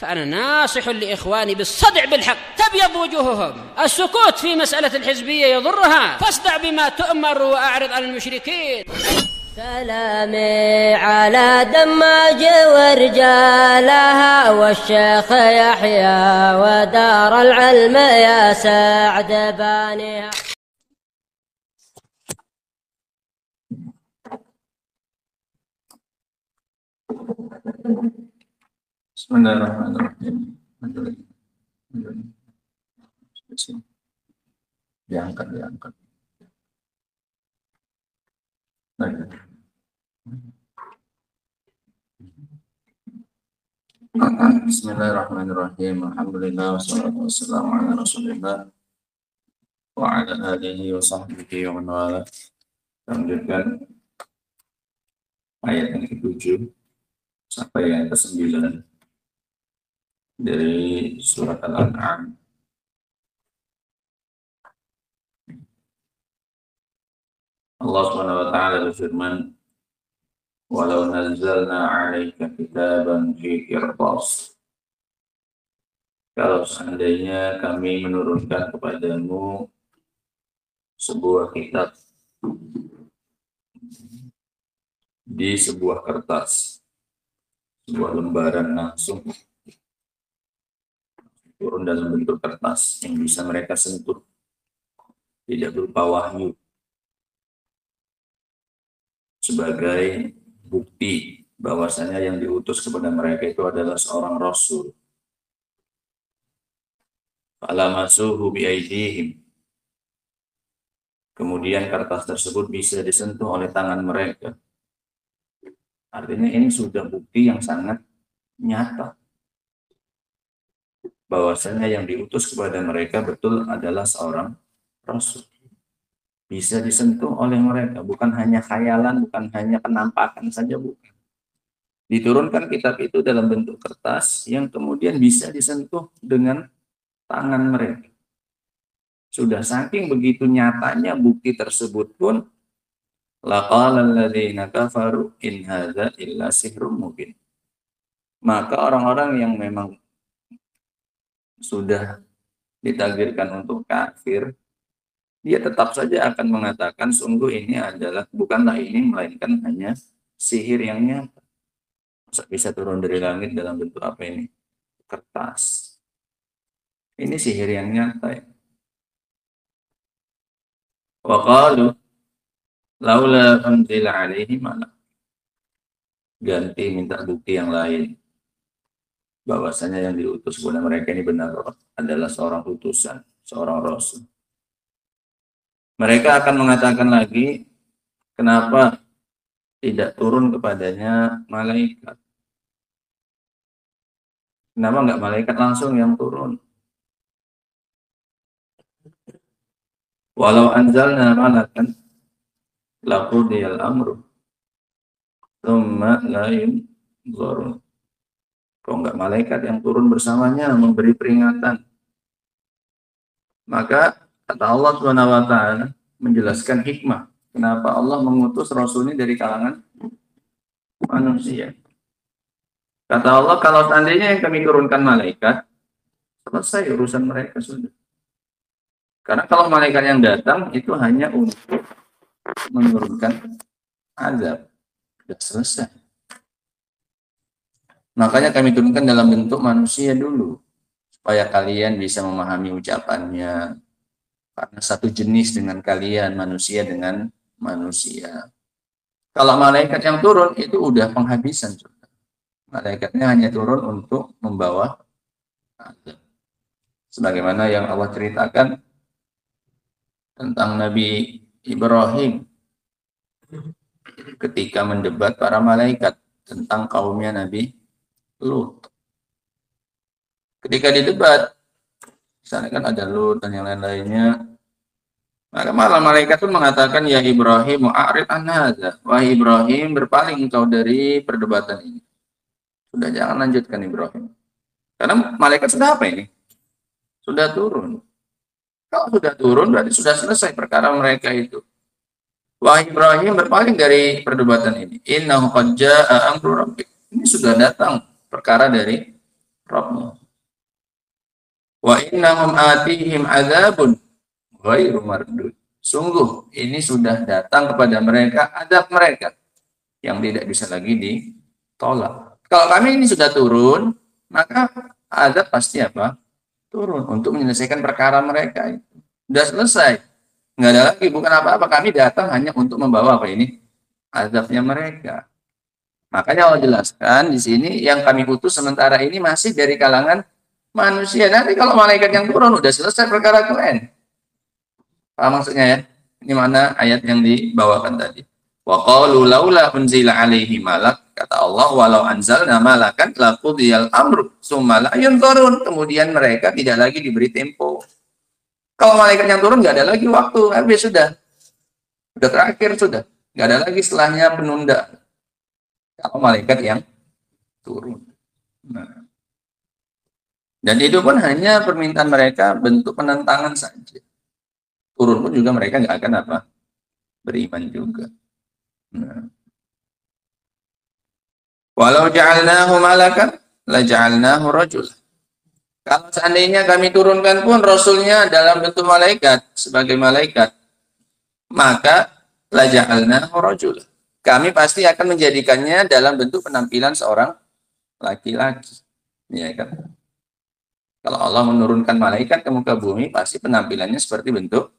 فأنا ناصح لإخواني بالصدع بالحق تبيض وجوههم. السكوت في مسألة الحزبية يضرها، فاصدع بما تؤمر وأعرض عن المشركين. سلامي على دماج ورجالها والشيخ يحيى ودار العلم يا سعد بانيها. Bismillahirrahmanirrahim. Diangkat. Bismillahirrahmanirrahim. Alhamdulillah wassalatu wassalamu ala Rasulillah wa ala alihi wa sahbihi wa man wala. Lanjutkan ayat yang ke-7 sampai yang ke-9 dari surat Al-An'am. Allah Subhanahu wa taala berfirman, "Walau nazzalna 'alaika kitaban fi qirtas." Kalau seandainya kami menurunkan kepadamu sebuah kitab di sebuah kertas, sebuah lembaran langsung turun dalam bentuk kertas yang bisa mereka sentuh, tidak berupa wahyu, sebagai bukti bahwasanya yang diutus kepada mereka itu adalah seorang rasul. Falamasuhu biaidihim. Kemudian kertas tersebut bisa disentuh oleh tangan mereka. Artinya ini sudah bukti yang sangat nyata bahwasanya yang diutus kepada mereka betul adalah seorang rasul. Bisa disentuh oleh mereka, bukan hanya khayalan, bukan hanya penampakan saja, bukan. Diturunkan kitab itu dalam bentuk kertas yang kemudian bisa disentuh dengan tangan mereka. Sudah saking begitu nyatanya bukti tersebut pun, laqala alladziina kafaru in hadza illa sihrun mubin. Maka orang-orang yang memang sudah ditakdirkan untuk kafir, dia tetap saja akan mengatakan sungguh ini adalah, bukanlah ini melainkan hanya sihir yang nyata. Masa bisa turun dari langit dalam bentuk apa ini? Kertas. Ini sihir yang nyata ya. Wa qalu laula unzila alaihi malak. Ganti minta bukti yang lain bahwasanya yang diutus kepada mereka ini benar adalah seorang utusan, seorang rasul. Mereka akan mengatakan lagi, kenapa tidak turun kepadanya malaikat? Kenapa enggak malaikat langsung yang turun? Walau anzalna malakan laqudiyal amru tsumma la yunzarun. Kalau enggak malaikat yang turun bersamanya memberi peringatan, maka kata Allah Subhanahu wa taala menjelaskan hikmah kenapa Allah mengutus rasul ini dari kalangan manusia. Kata Allah, kalau seandainya yang kami turunkan malaikat, selesai urusan mereka sudah. Karena kalau malaikat yang datang itu hanya untuk menurunkan azab, sudah selesai. Makanya kami turunkan dalam bentuk manusia dulu, supaya kalian bisa memahami ucapannya. Karena satu jenis dengan kalian, manusia dengan manusia. Kalau malaikat yang turun itu udah penghabisan. Malaikatnya hanya turun untuk membawa azab. Sebagaimana yang Allah ceritakan tentang Nabi Ibrahim ketika mendebat para malaikat tentang kaumnya Nabi Lut. Ketika didebat, misalnya kan ada Lut dan yang lain-lainnya, maka malah malaikat pun mengatakan, ya Ibrahim, a'rid an hadza. Wahai Ibrahim, berpaling engkau dari perdebatan ini. Sudah, jangan lanjutkan Ibrahim. Karena malaikat sudah apa ini? Sudah turun. Kalau sudah turun, berarti sudah selesai perkara mereka itu. Wahai Ibrahim, berpaling dari perdebatan ini. Innahu qad jaa'a amru rabbik. Ini sudah datang perkara dari Rabbnya. Wa innahum atihim adzabun ghairu mardud. Sungguh ini sudah datang kepada mereka adab mereka yang tidak bisa lagi ditolak. Kalau kami ini sudah turun, maka adab pasti apa? Turun untuk menyelesaikan perkara mereka. Sudah selesai. Nggak ada lagi, bukan apa-apa. Kami datang hanya untuk membawa apa ini? Adabnya mereka. Makanya Allah jelaskan di sini yang kami utus sementara ini masih dari kalangan manusia. Nanti kalau malaikat yang turun udah selesai perkara kalian. Paham maksudnya ya? Ini mana ayat yang dibawakan tadi. Wa qalu laula unzila alaihi malak, kata Allah, walau anzalna malakan laqudiyal amru tsumma la yunzarun. Kemudian mereka tidak lagi diberi tempo. Kalau malaikat yang turun nggak ada lagi waktu, habis sudah terakhir sudah, nggak ada lagi setelahnya penunda. Kalau malaikat yang turun. Nah. Dan itu pun hanya permintaan mereka bentuk penentangan saja. Turun pun juga mereka nggak akan apa? Beriman juga. Nah. Walau ja'alnahu malakan la ja'alnahu rajulan. Kalau seandainya kami turunkan pun rasulnya dalam bentuk malaikat, sebagai malaikat, maka la ja'alnahu rajulan. Kami pasti akan menjadikannya dalam bentuk penampilan seorang laki-laki. Ya kan? Kalau Allah menurunkan malaikat ke muka bumi, pasti penampilannya seperti bentuk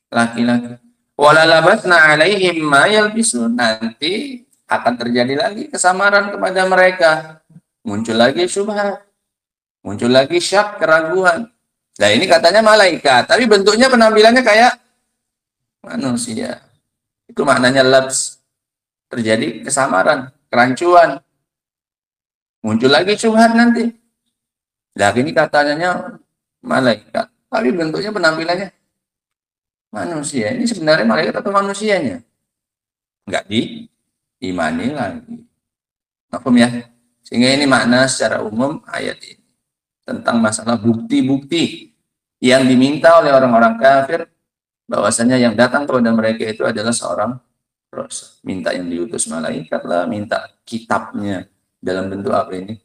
laki-laki. Walalabatna alaihim ma yalbisun. Nanti akan terjadi lagi kesamaran kepada mereka. Muncul lagi syubhat. Muncul lagi syak, keraguan. Nah ini katanya malaikat, tapi bentuknya penampilannya kayak manusia. Itu maknanya labs. Terjadi kesamaran, kerancuan. Muncul lagi syubhat nanti. Nah ini katanya malaikat, tapi bentuknya penampilannya manusia. Ini sebenarnya malaikat atau manusianya? Enggak diimani lagi. Paham ya? Sehingga ini makna secara umum ayat ini tentang masalah bukti-bukti yang diminta oleh orang-orang kafir, bahwasanya yang datang kepada mereka itu adalah seorang rasul. Minta yang diutus malaikat lah, minta kitabnya dalam bentuk apa ini?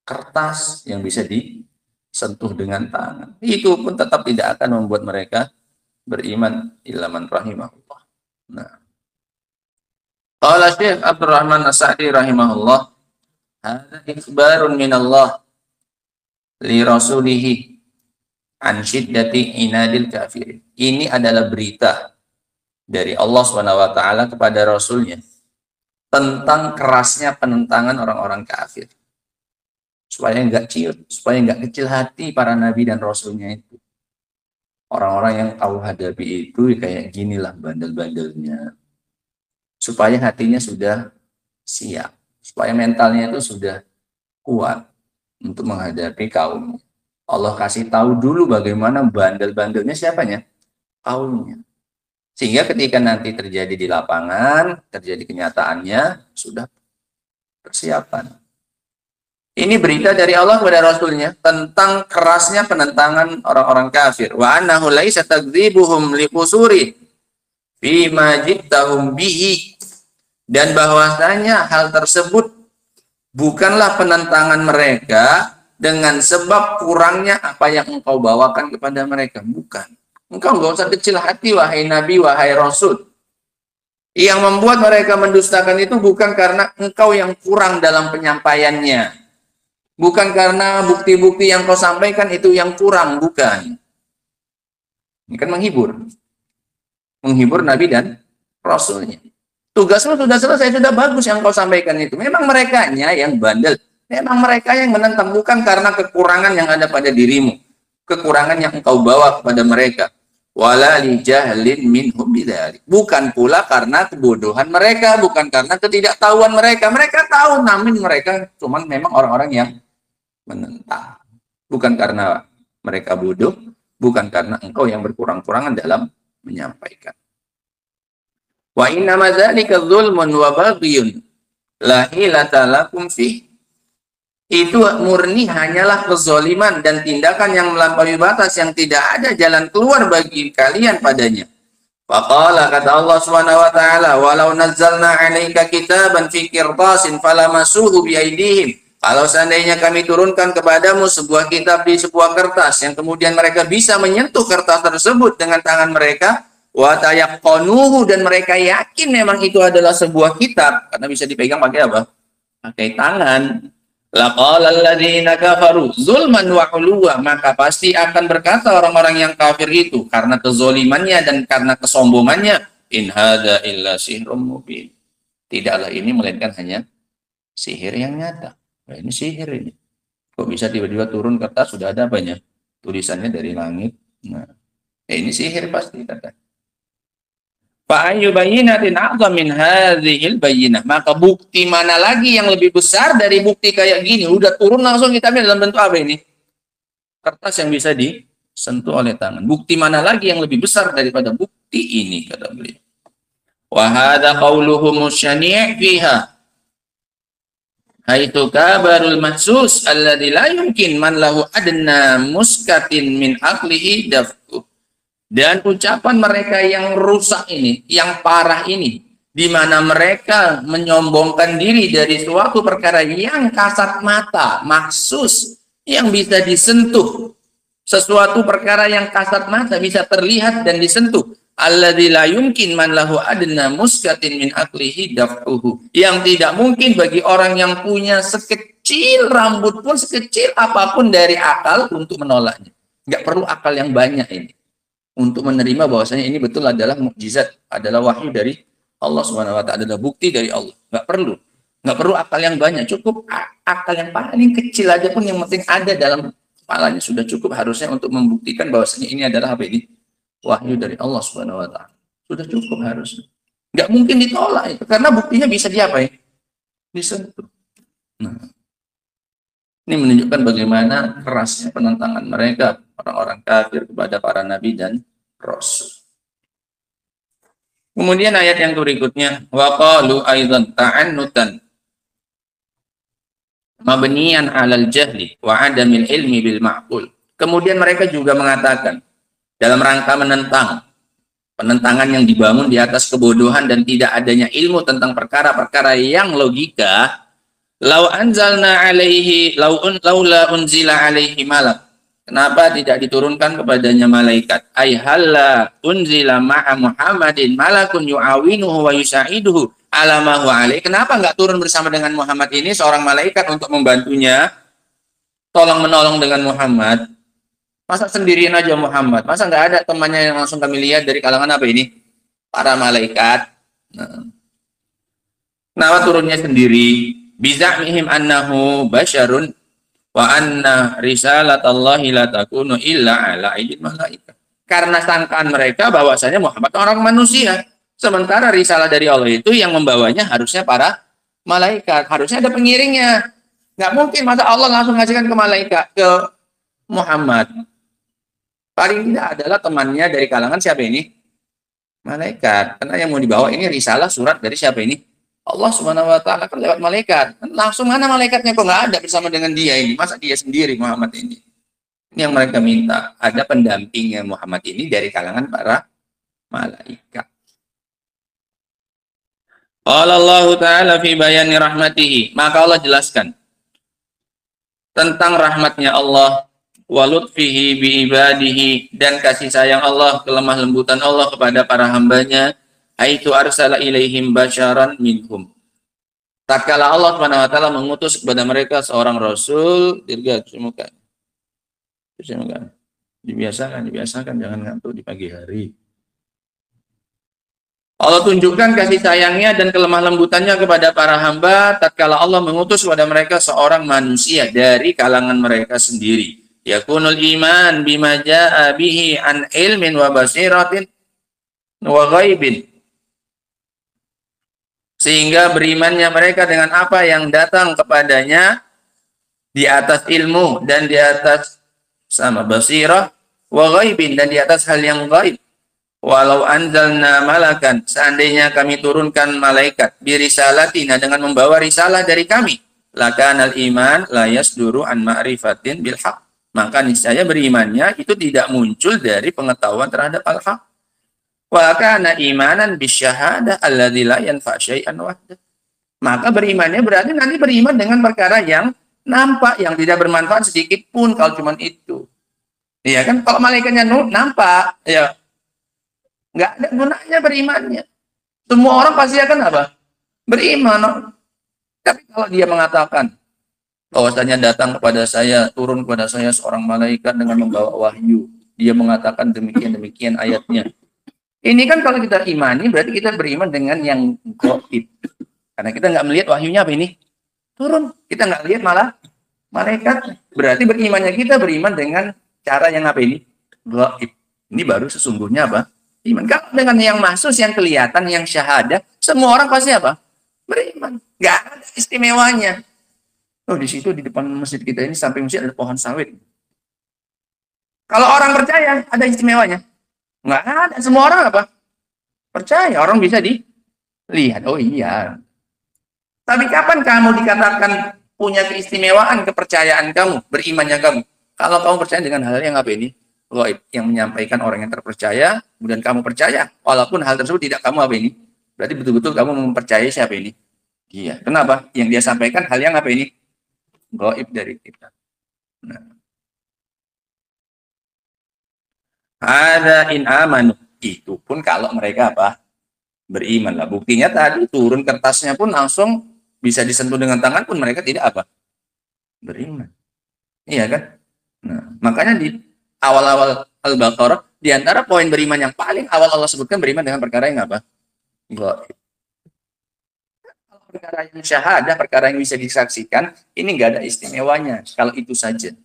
Kertas yang bisa disentuh dengan tangan. Itu pun tetap tidak akan membuat mereka beriman illa man rahimahullah. Nah, qala Syekh Abdurrahman As-Sa'di rahimahullah, hadza ikhbarun min Allah li rasulihi an syiddati inadil kafirin. Ini adalah berita dari Allah SWT kepada rasulnya tentang kerasnya penentangan orang-orang kafir. Supaya enggak kecil hati para nabi dan rasulnya itu. Orang-orang yang kau hadapi itu kayak ginilah bandel-bandelnya. Supaya hatinya sudah siap. Supaya mentalnya itu sudah kuat untuk menghadapi kaumnya. Allah kasih tahu dulu bagaimana bandel-bandelnya siapanya? Kaumnya. Sehingga ketika nanti terjadi di lapangan, terjadi kenyataannya, sudah persiapan. Ini berita dari Allah kepada Rasulnya tentang kerasnya penentangan orang-orang kafir. Wa annahu laisa takdzibuhum liqusuri fi ma jittahum bihi. Dan bahwasanya hal tersebut bukanlah penentangan mereka dengan sebab kurangnya apa yang engkau bawakan kepada mereka. Bukan. Engkau enggak usah kecil hati, wahai Nabi, wahai Rasul. Yang membuat mereka mendustakan itu bukan karena engkau yang kurang dalam penyampaiannya. Bukan karena bukti-bukti yang kau sampaikan itu yang kurang, bukan. Ini kan menghibur. Menghibur Nabi dan Rasulnya. Tugasmu sudah selesai, sudah bagus yang kau sampaikan itu. Memang merekanya yang bandel. Memang mereka yang menentang, bukan karena kekurangan yang ada pada dirimu. Kekurangan yang engkau bawa kepada mereka. Wala li jahlin minhum bidzalik. Bukan pula karena kebodohan mereka, bukan karena ketidaktahuan mereka. Mereka tahu, namun mereka cuman memang orang-orang yang menentang. Bukan karena mereka bodoh, bukan karena engkau yang berkurang-kurangan dalam menyampaikan. Wa inna madzalika dzulmun wa baghiyun la hilata lakum fi. Itu murni hanyalah kezaliman dan tindakan yang melampaui batas yang tidak ada jalan keluar bagi kalian padanya. Faqala, kata Allah Subhanahu wa taala, walau nazzalna 'alaika kitaban fi qirtasin falamasuhu bi aydihim. Kalau seandainya kami turunkan kepadamu sebuah kitab di sebuah kertas yang kemudian mereka bisa menyentuh kertas tersebut dengan tangan mereka, wa tayaqqanuhu, dan mereka yakin memang itu adalah sebuah kitab karena bisa dipegang pakai apa? Pakai tangan. Laqala alladziina kafaru zulman wa 'uluwa, maka pasti akan berkata orang-orang yang kafir itu karena kezolimannya dan karena kesombongannya, in hadza illa sihrun mubin. Tidaklah ini melainkan hanya sihir yang nyata. Nah, ini sihir ini. Kok bisa tiba-tiba turun kertas sudah ada apanya? Tulisannya dari langit. Nah, ini sihir pasti kata. Fa ayyu bayyinatin a'zam min hadzihil bayyinah. Maka bukti mana lagi yang lebih besar dari bukti kayak gini? Udah turun langsung kitabnya dalam bentuk apa ini? Kertas yang bisa disentuh oleh tangan. Bukti mana lagi yang lebih besar daripada bukti ini, kata beliau. Wa hadza qauluhu musyani' fiha. Haitsu kabarul mahsus alladzi la yumkin man lahu adna muskatin min aqlihi daf'u. Dan ucapan mereka yang rusak ini, yang parah ini, di mana mereka menyombongkan diri dari suatu perkara yang kasat mata, mahsus, yang bisa disentuh, sesuatu perkara yang kasat mata bisa terlihat dan disentuh. Alladzi la yumkin man lahu adna muskatin min aqlihi daf'uhu, yang tidak mungkin bagi orang yang punya sekecil rambut pun, sekecil apapun dari akal untuk menolaknya. Nggak perlu akal yang banyak ini untuk menerima bahwasanya ini betul adalah mukjizat, adalah wahyu dari Allah Subhanahu wa taala, adalah bukti dari Allah. Nggak perlu akal yang banyak, cukup akal yang paling kecil aja pun yang penting ada dalam kepalanya sudah cukup harusnya untuk membuktikan bahwasanya ini adalah apa ini? Wahyu dari Allah Subhanahu wa taala. Sudah cukup harusnya. Nggak mungkin ditolak itu karena buktinya bisa diapain? Disentuh. Nah, ini menunjukkan bagaimana kerasnya penentangan mereka orang-orang kafir kepada para nabi dan rasul. Kemudian ayat yang berikutnya, wa qalu aidan ta'annutan mabniyan 'alal jahli wa 'adamil ilmi bil ma'qul. Kemudian mereka juga mengatakan dalam rangka menentang, penentangan yang dibangun di atas kebodohan dan tidak adanya ilmu tentang perkara-perkara yang logika. Lau anzalna alaihi laula unzila alaihi malak. Kenapa tidak diturunkan kepadanya malaikat? Ai halla unzila ma'a Muhammadin malakun yu'awinuhu wa yusaiduhu ala ma huwa alaihi. Kenapa enggak turun bersama dengan Muhammad ini seorang malaikat untuk membantunya tolong menolong dengan Muhammad? Masa sendirian aja Muhammad? Masa nggak ada temannya yang langsung kami lihat dari kalangan apa ini? Para malaikat. Nah. Kenapa turunnya sendiri? Biza'mihim annahu basyarun wa anna risalatallahi la takunu illa ala aydil malaikat. Karena sangkaan mereka bahwasanya Muhammad orang manusia. Sementara risalah dari Allah itu yang membawanya harusnya para malaikat. Harusnya ada pengiringnya. Nggak mungkin masa Allah langsung ngasihkan ke malaikat, ke Muhammad. Paling tidak adalah temannya dari kalangan siapa ini? Malaikat. Karena yang mau dibawa ini risalah surat dari siapa ini? Allah Subhanahu wa taala, kan lewat malaikat. Langsung mana malaikatnya kok nggak ada bersama dengan dia ini? Masa dia sendiri Muhammad ini? Ini yang mereka minta. Ada pendampingnya Muhammad ini dari kalangan para malaikat. Qala Allah Ta'ala fi bayani rahmatihi. Maka Allah jelaskan tentang rahmatnya Allah, wa lutfihi bi ibadihi, dan kasih sayang Allah, kelemah lembutan Allah kepada para hambanya, aitu arsala ilaihim basyaran minhum. Tatkala Allah Subhanahu wa taala mengutus kepada mereka seorang rasul, dibiasakan jangan ngantuk di pagi hari. Allah tunjukkan kasih sayangnya dan kelemah lembutannya kepada para hamba tatkala Allah mengutus kepada mereka seorang manusia dari kalangan mereka sendiri. Yakunul iman bima jaa bihi an ilmin wa basiratin wa ghaibin. Sehingga berimannya mereka dengan apa yang datang kepadanya di atas ilmu dan di atas sama basirah wa ghaibin, dan di atas hal yang gaib. Walau anzalna malakan, seandainya kami turunkan malaikat birisalatina, dengan membawa risalah dari kami, lakanal iman la yasduru an ma'rifatin bil haqq, maka niscaya berimannya itu tidak muncul dari pengetahuan terhadap al-haq. Wa kana imanan bisyahada alladzi la yanfa syai'an wahda. Maka berimannya berarti nanti beriman dengan perkara yang nampak yang tidak bermanfaat sedikit pun kalau cuma itu. Iya kan? Kalau malaikatnya nampak, ya nggak ada gunanya berimannya. Semua orang pasti akan apa? Beriman. Tapi kalau dia mengatakan bahwasanya datang kepada saya, turun kepada saya seorang malaikat dengan membawa wahyu. Dia mengatakan demikian ayatnya. Ini kan kalau kita imani berarti kita beriman dengan yang gaib. Karena kita nggak melihat wahyunya apa ini? Turun. Kita nggak lihat malah malaikat. Berarti berimannya kita beriman dengan cara yang apa ini? Gaib. Ini baru sesungguhnya apa? Iman. Kalau dengan yang mahsus, yang kelihatan, yang syahadah, semua orang pasti apa? Beriman. Nggak ada istimewanya. Oh, di situ di depan masjid kita ini samping masjid ada pohon sawit. Kalau orang percaya, ada istimewanya? Nggak ada. Semua orang apa? Percaya. Orang bisa dilihat. Oh iya. Tapi kapan kamu dikatakan punya keistimewaan kepercayaan kamu, berimannya kamu? Kalau kamu percaya dengan hal yang apa ini? Gaib, yang menyampaikan orang yang terpercaya, kemudian kamu percaya, walaupun hal tersebut tidak kamu apa ini? Berarti betul-betul kamu mempercayai siapa ini? Dia. Kenapa? Yang dia sampaikan hal yang apa ini? Gaib dari kita. Nah. Ada in amanu. Itu pun kalau mereka apa? Beriman lah. Buktinya tadi turun kertasnya pun langsung bisa disentuh dengan tangan pun mereka tidak apa? Beriman. Iya kan? Nah, makanya di awal-awal Al-Baqarah, di antara poin beriman yang paling awal Allah sebutkan beriman dengan perkara yang apa? Gaib. Perkara yang syahadah, perkara yang bisa disaksikan, ini nggak ada istimewanya. Kalau itu saja.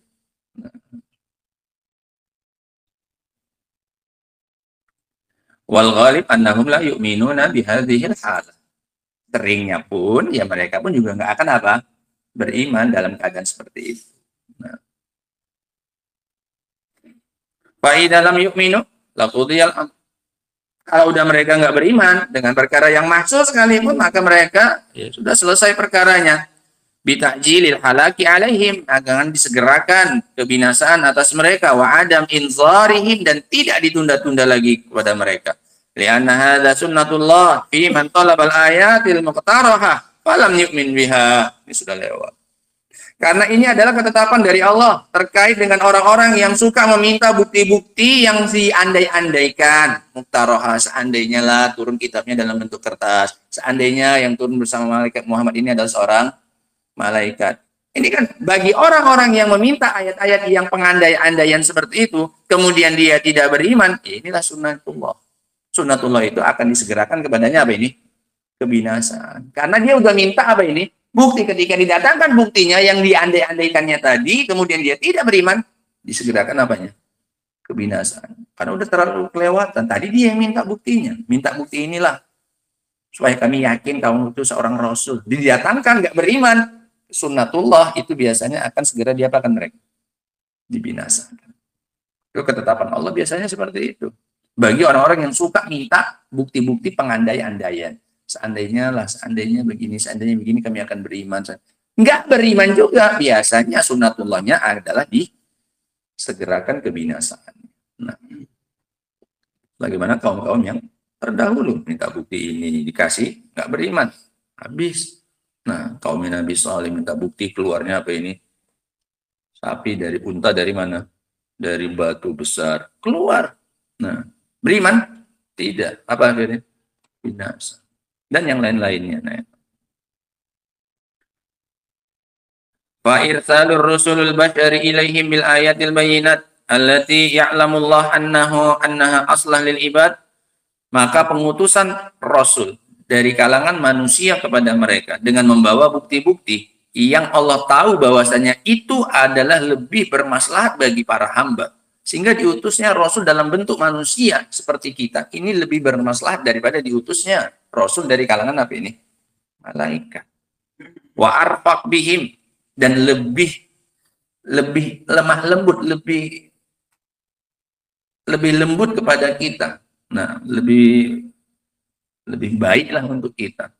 Wal ghalib annahum la yu'minuna bihadhil halah. Seringnya pun, ya mereka pun juga nggak akan apa? Beriman dalam keadaan seperti itu. Nah. Fa'i dalam yu'minu laqudiyal amr. Kalau udah mereka nggak beriman dengan perkara yang mahsus sekalipun, maka mereka ya sudah selesai perkaranya. Bitajilil halaki alaihim, agar disegerakan kebinasaan atas mereka, wa adam inzarihim, dan tidak ditunda-tunda lagi kepada mereka. Lianna hadza sunnatullah fi man talabal ayatil muqtaraha falam yu'min biha. Ini sudah lewat. Karena ini adalah ketetapan dari Allah terkait dengan orang-orang yang suka meminta bukti-bukti yang diandai-andaikan. Muqtaroha, seandainya lah turun kitabnya dalam bentuk kertas. Seandainya yang turun bersama malaikat Muhammad ini adalah seorang malaikat. Ini kan bagi orang-orang yang meminta ayat-ayat yang pengandai-andaian seperti itu, kemudian dia tidak beriman, inilah sunnatullah. Sunnatullah itu akan disegerakan kepadanya apa ini? Kebinasaan. Karena dia udah minta apa ini? Bukti. Ketika didatangkan buktinya yang diandai-andaikannya tadi, kemudian dia tidak beriman, disegerakan apanya? Kebinasaan. Karena udah terlalu kelewatan. Tadi dia yang minta buktinya. Minta bukti inilah. Supaya kami yakin kamu itu seorang rasul. Didatangkan, nggak beriman. Sunnatullah itu biasanya akan segera diapakan mereka? Dibinasakan. Itu ketetapan Allah biasanya seperti itu. Bagi orang-orang yang suka minta bukti-bukti pengandai-andaian. Seandainya begini, kami akan beriman. Nggak beriman juga. Biasanya sunnatullahnya adalah disegerakan kebinasaan. Nah, bagaimana kaum-kaum yang terdahulu minta bukti ini dikasih, nggak beriman, habis. Nah, kaum Nabi Saleh minta bukti keluarnya apa ini? Sapi dari unta dari mana? Dari batu besar keluar. Nah, beriman? Tidak. Apa akhirnya? Binasa. Dan yang lain-lainnya. Nah. Fa irsalur rusulul bashari ilaihim bil ayatil bayinat allati ya'lamullah annaha aslah lil ibad. Maka pengutusan rasul dari kalangan manusia kepada mereka dengan membawa bukti-bukti yang Allah tahu bahwasanya itu adalah lebih bermaslahat bagi para hamba. Sehingga diutusnya Rasul dalam bentuk manusia seperti kita. Ini lebih bermaslahat daripada diutusnya Rasul dari kalangan apa ini? Malaikat. Wa arfaq bihim. Dan lebih lemah lembut, lebih lembut kepada kita. Nah, lebih baiklah untuk kita.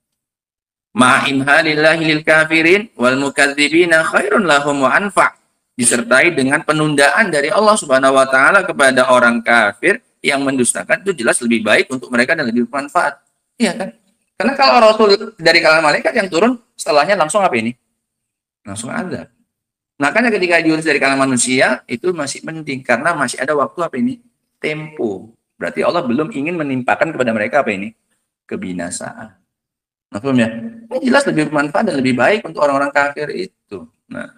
Ma'imhalillahi lil kafirin wal mukadzibina khairun lahum wa anfa'. Disertai dengan penundaan dari Allah Subhanahu wa taala kepada orang kafir yang mendustakan, itu jelas lebih baik untuk mereka dan lebih bermanfaat. Iya kan? Karena kalau Rasul dari kalangan malaikat yang turun, setelahnya langsung apa ini? Langsung ada. Makanya ketika diutus dari kalangan manusia itu masih penting karena masih ada waktu apa ini? Tempo. Berarti Allah belum ingin menimpakan kepada mereka apa ini? Kebinasaan. Maksudnya ya? Ini jelas lebih bermanfaat dan lebih baik untuk orang-orang kafir itu. Nah,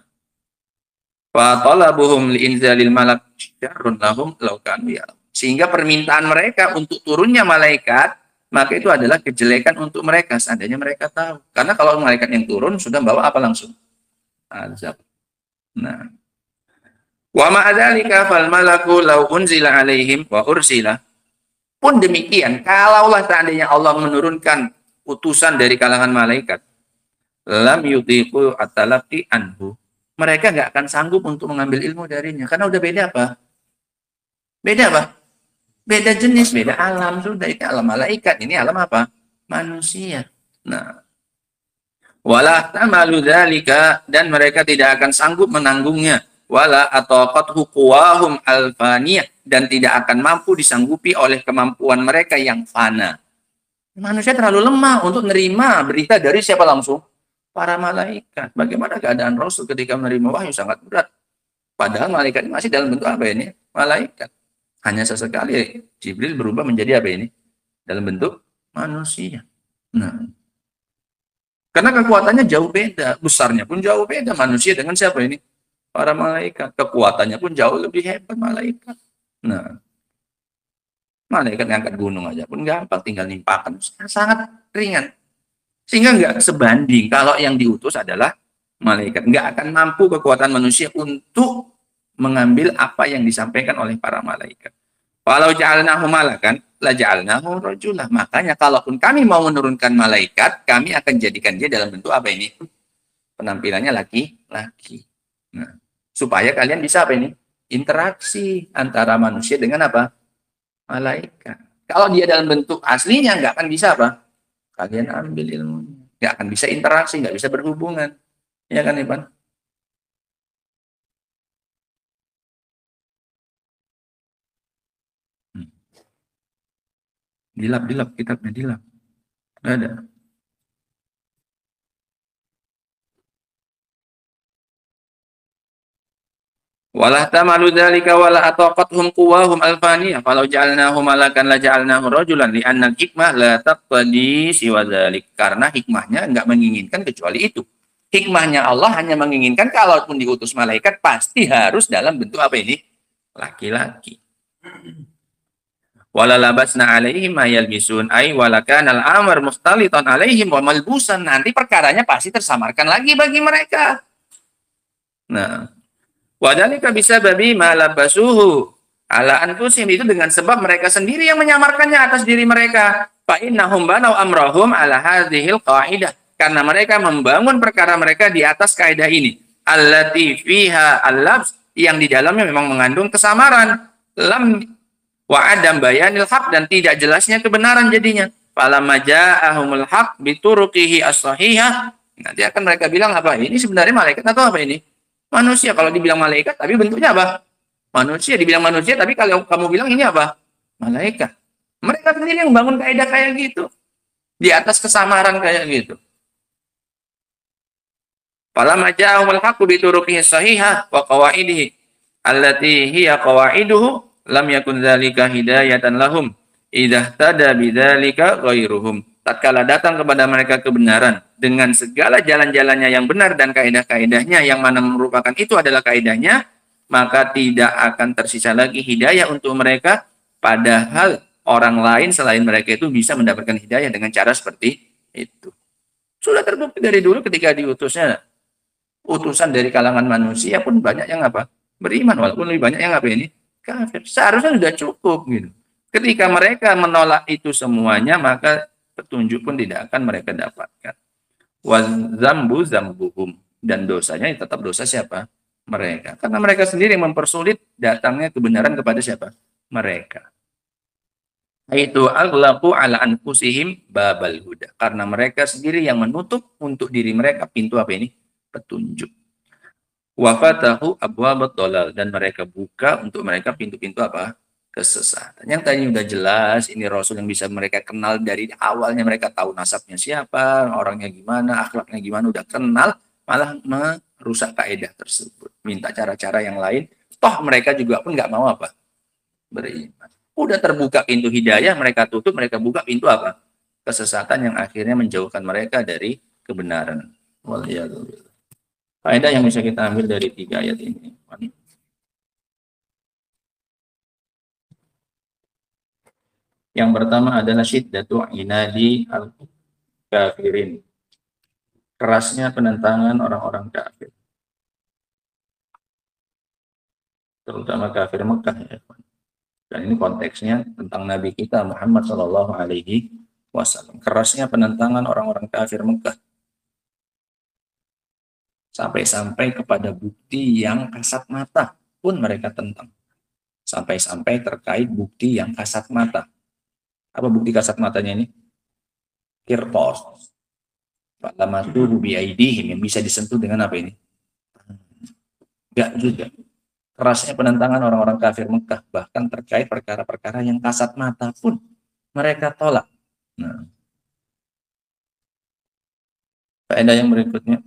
fa talabuhum liinzalil malak syarrun lahum law kanu ya'lamun. Sehingga permintaan mereka untuk turunnya malaikat, maka itu adalah kejelekan untuk mereka seandainya mereka tahu. Karena kalau malaikat yang turun sudah bawa apa langsung? Azab. Nah, wa ma'adzalika fal malaku law unzila alaihim wa ursila. Pun demikian, kalaulah seandainya Allah menurunkan utusan dari kalangan malaikat, lam yutiqu at-talaqi anhu. Mereka nggak akan sanggup untuk mengambil ilmu darinya karena udah beda apa? Beda apa? Beda jenis, beda alam. Sudah, ini alam malaikat, ini alam apa? Manusia. Nah, wala tamalu dzalika, dan mereka tidak akan sanggup menanggungnya. Wala ataqat huquwahum alfaniyah, dan tidak akan mampu disanggupi oleh kemampuan mereka yang fana. Manusia terlalu lemah untuk menerima berita dari siapa langsung? Para malaikat. Bagaimana keadaan Rasul ketika menerima wahyu? Sangat berat. Padahal malaikat ini masih dalam bentuk apa ini? Malaikat. Hanya sesekali Jibril berubah menjadi apa ini? Dalam bentuk manusia. Nah, karena kekuatannya jauh beda, besarnya pun jauh beda manusia dengan siapa ini? Para malaikat. Kekuatannya pun jauh lebih hebat malaikat. Nah, malaikat ngangkat gunung aja pun gampang, tinggal nimpakan. Sangat ringan. Sehingga nggak sebanding kalau yang diutus adalah malaikat. Nggak akan mampu kekuatan manusia untuk mengambil apa yang disampaikan oleh para malaikat. Walau ja'alnahu malakan, la ja'alnahu rajulah. Makanya kalaupun kami mau menurunkan malaikat, kami akan jadikan dia dalam bentuk apa ini? Penampilannya laki-laki. Nah, supaya kalian bisa apa ini? Interaksi antara manusia dengan apa? Malaikat. Kalau dia dalam bentuk aslinya, nggak akan bisa apa? Kalian ambil ilmunya. Nggak akan bisa interaksi, nggak bisa berhubungan. Ya kan, Ipan? Dilap kitabnya, dilap. Nggak ada. Walah tamalu dzalika wala ataqathum quwahum alfaniyah falau ja'alnahu malakan la ja'alnahu rajulan li anna hikmah la taqtadi siwa dzalik. Karena hikmahnya enggak menginginkan kecuali itu. Hikmahnya Allah hanya menginginkan kalaupun diutus malaikat pasti harus dalam bentuk apa ini? Laki-laki. Wala labasna alaihim ma yalbisun ay wala kana al-amr mukhtalitan alaihim wa malbusan. Nanti perkaranya pasti tersamarkan lagi bagi mereka. Nah, wadhalika bisa babi malabasuhu ala anfusihim, itu dengan sebab mereka sendiri yang menyamarkannya atas diri mereka. Fa innahum banau amrahum ala hadhil qaidah, karena mereka membangun perkara mereka di atas kaidah ini. Allati fiha al-labs, yang di dalamnya memang mengandung kesamaran. Lam wa adam bayanil haq, dan tidak jelasnya kebenaran jadinya. Falamma ja'ahumul haq bituruqihi as-sahihah, nanti akan mereka bilang apa? Ini sebenarnya malaikat atau apa ini? Manusia. Kalau dibilang malaikat, tapi bentuknya apa? Manusia. Dibilang manusia, tapi kalau kamu bilang ini apa? Malaikat. Mereka sendiri yang bangun kaidah kayak gitu. Di atas kesamaran kayak gitu. Falamma ja'ahumul haqqu bituruqihi sahihah wa qawaidihi allati hiya qawaiduhu lam yakun dzalika hidayatan lahum idza tada bidzalika ghairuhum. Tatkala datang kepada mereka kebenaran dengan segala jalan-jalannya yang benar dan kaidah-kaidahnya yang mana merupakan itu adalah kaidahnya, maka tidak akan tersisa lagi hidayah untuk mereka, padahal orang lain selain mereka itu bisa mendapatkan hidayah dengan cara seperti itu. Sudah terbukti dari dulu ketika diutusnya utusan dari kalangan manusia pun banyak yang apa? Beriman, walaupun lebih banyak yang apa ini? Kafir. Seharusnya sudah cukup gitu. Ketika mereka menolak itu semuanya, maka petunjuk pun tidak akan mereka dapatkan. Wazambu zambuhum, dan dosanya tetap dosa siapa? Mereka. Karena mereka sendiri mempersulit datangnya kebenaran kepada siapa? Mereka. Itu aghlaqu ala anfusihim babal huda. Karena mereka sendiri yang menutup untuk diri mereka pintu apa ini? Petunjuk. Wa fatahu abwabat dolal, dan mereka buka untuk mereka pintu-pintu apa? Kesesatan. Yang tadi udah jelas, ini Rasul yang bisa mereka kenal dari awalnya, mereka tahu nasabnya siapa, orangnya gimana, akhlaknya gimana, udah kenal, malah rusak kaidah tersebut. Minta cara-cara yang lain. Toh mereka juga pun nggak mau apa? Beriman. Udah terbuka pintu hidayah, mereka tutup, mereka buka pintu apa? Kesesatan yang akhirnya menjauhkan mereka dari kebenaran. Waliyadzubillah. Faedah yang bisa kita ambil dari 3 ayat ini. Yang pertama adalah syiddatu inadi al-kafirin. Kerasnya penentangan orang-orang kafir. Terutama kafir Mekah ya. Dan ini konteksnya tentang Nabi kita Muhammad Shallallahu Alaihi Wasallam. Kerasnya penentangan orang-orang kafir Mekah. Sampai-sampai kepada bukti yang kasat mata pun mereka tentang. Sampai-sampai terkait bukti yang kasat mata. Apa bukti kasat matanya ini? Kirtos. Falamatuhu biaidihim, yang bisa disentuh dengan apa ini? Enggak juga. Kerasnya penentangan orang-orang kafir Mekah, bahkan terkait perkara-perkara yang kasat mata pun mereka tolak. Nah, faedah yang berikutnya.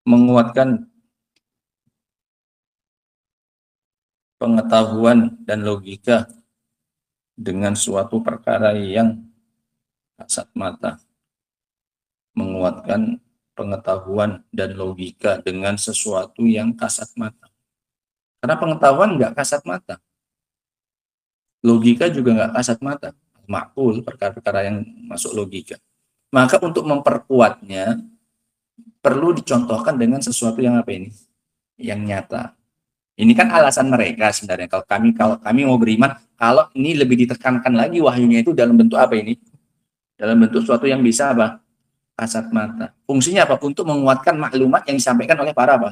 Menguatkan pengetahuan dan logika dengan suatu perkara yang kasat mata. Menguatkan pengetahuan dan logika dengan sesuatu yang kasat mata. Karena pengetahuan nggak kasat mata. Logika juga nggak kasat mata. Makul, perkara-perkara yang masuk logika. Maka untuk memperkuatnya, perlu dicontohkan dengan sesuatu yang apa ini? Yang nyata. Ini kan alasan mereka sebenarnya. Kalau kami mau beriman, kalau ini lebih ditekankan lagi wahyunya itu dalam bentuk apa ini? Dalam bentuk sesuatu yang bisa apa? Kasat mata. Fungsinya apa? Untuk menguatkan maklumat yang disampaikan oleh para apa?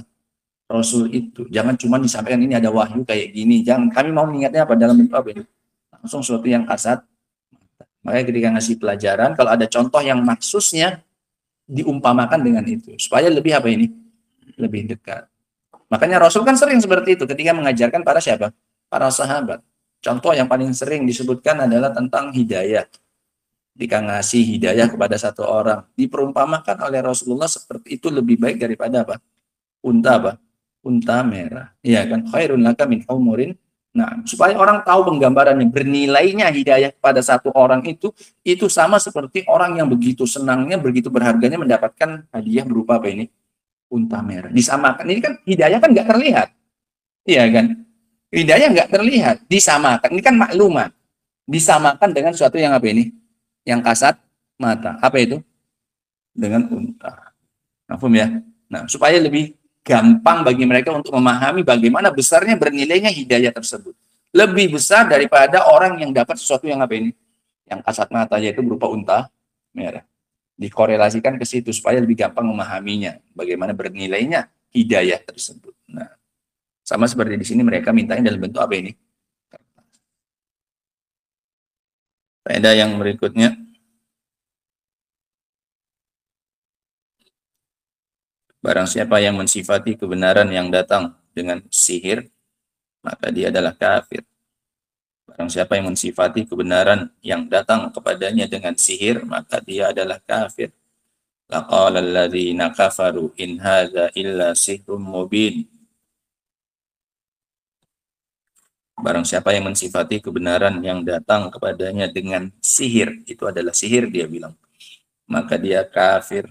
Rasul itu. Jangan cuma disampaikan ini ada wahyu kayak gini. Jangan. Kami mau mengingatnya apa? Dalam bentuk apa ini? Langsung sesuatu yang kasat mata. Makanya ketika ngasih pelajaran, kalau ada contoh yang maksusnya, diumpamakan dengan itu. Supaya lebih apa ini? Lebih dekat. Makanya Rasul kan sering seperti itu ketika mengajarkan para siapa? Para sahabat. Contoh yang paling sering disebutkan adalah tentang hidayah. Ketika ngasih hidayah kepada satu orang, diperumpamakan oleh Rasulullah seperti itu lebih baik daripada apa? Unta apa? Unta merah. Iya kan? Khairun laka min humurin. Nah, supaya orang tahu penggambarannya, bernilainya hidayah kepada satu orang itu sama seperti orang yang begitu senangnya, begitu berharganya mendapatkan hadiah berupa apa ini? Unta merah. Disamakan. Ini kan hidayah kan nggak terlihat. Iya kan? Hidayah nggak terlihat. Disamakan. Ini kan maklumat. Disamakan dengan sesuatu yang apa ini? Yang kasat mata. Apa itu? Dengan unta. Paham ya? Nah, supaya lebih gampang bagi mereka untuk memahami bagaimana besarnya bernilainya hidayah tersebut. Lebih besar daripada orang yang dapat sesuatu yang apa ini? Yang kasat mata, yaitu berupa unta merah. Dikorelasikan ke situ supaya lebih gampang memahaminya. Bagaimana bernilainya hidayah tersebut. Nah, sama seperti di sini mereka mintanya dalam bentuk apa ini? Faedah yang berikutnya, barang siapa yang mensifati kebenaran yang datang dengan sihir, maka dia adalah kafir. Barang siapa yang mensifati kebenaran yang datang kepadanya dengan sihir, maka dia adalah kafir. Laqala alladzina kafaru in hadza illa sihrun mubin. Barang siapa yang mensifati kebenaran yang datang kepadanya dengan sihir, itu adalah sihir dia bilang, maka dia kafir.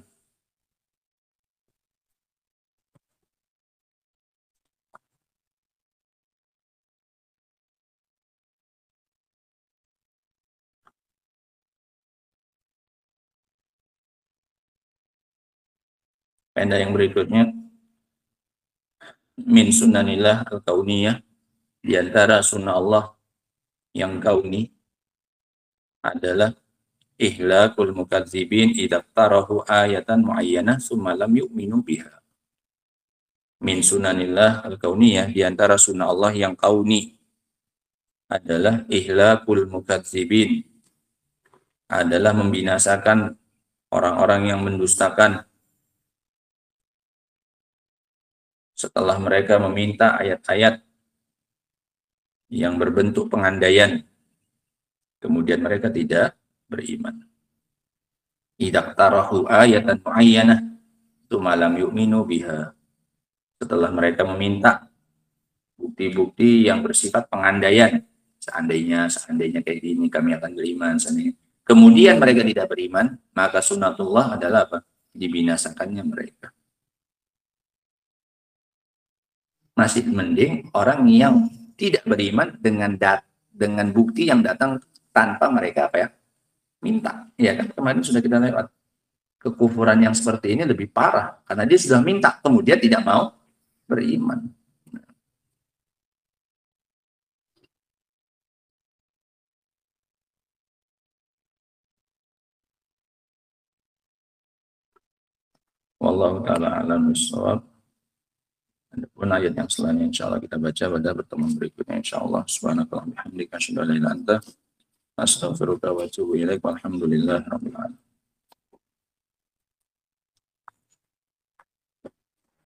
Faedah yang berikutnya, min sunnanillah al-kauniyah, di antara sunnah Allah yang kauni adalah ihlakul mukadzibin idza tarahu ayatan muayyanah summa lam yu'minu biha. Min sunanillah al-kauniyah, di antara sunnah Allah yang kauni adalah ihlakul mukadzibin, adalah membinasakan orang-orang yang mendustakan setelah mereka meminta ayat-ayat yang berbentuk pengandaian, kemudian mereka tidak beriman. Idza tarahu ayatan muayyanah tsumma lam yu'minu biha, setelah mereka meminta bukti-bukti yang bersifat pengandaian, seandainya kayak gini kami akan beriman, kemudian mereka tidak beriman, maka sunatullah adalah apa? Dibinasakannya mereka. Masih mending orang yang tidak beriman dengan bukti yang datang tanpa mereka apa ya? Minta. Ya kan kemarin sudah kita lewat. Kekufuran yang seperti ini lebih parah karena dia sudah minta kemudian tidak mau beriman. Wallahu ta'ala a'lam bishawab. Adapun ayat yang selanjutnya insyaallah kita baca pada pertemuan berikutnya insyaallah. Subhanakallahumma wa bihamdika asyhadu an la ilaha illa anta astaghfiruka wa atubu ilaik. Walhamdulillahirabbil alamin.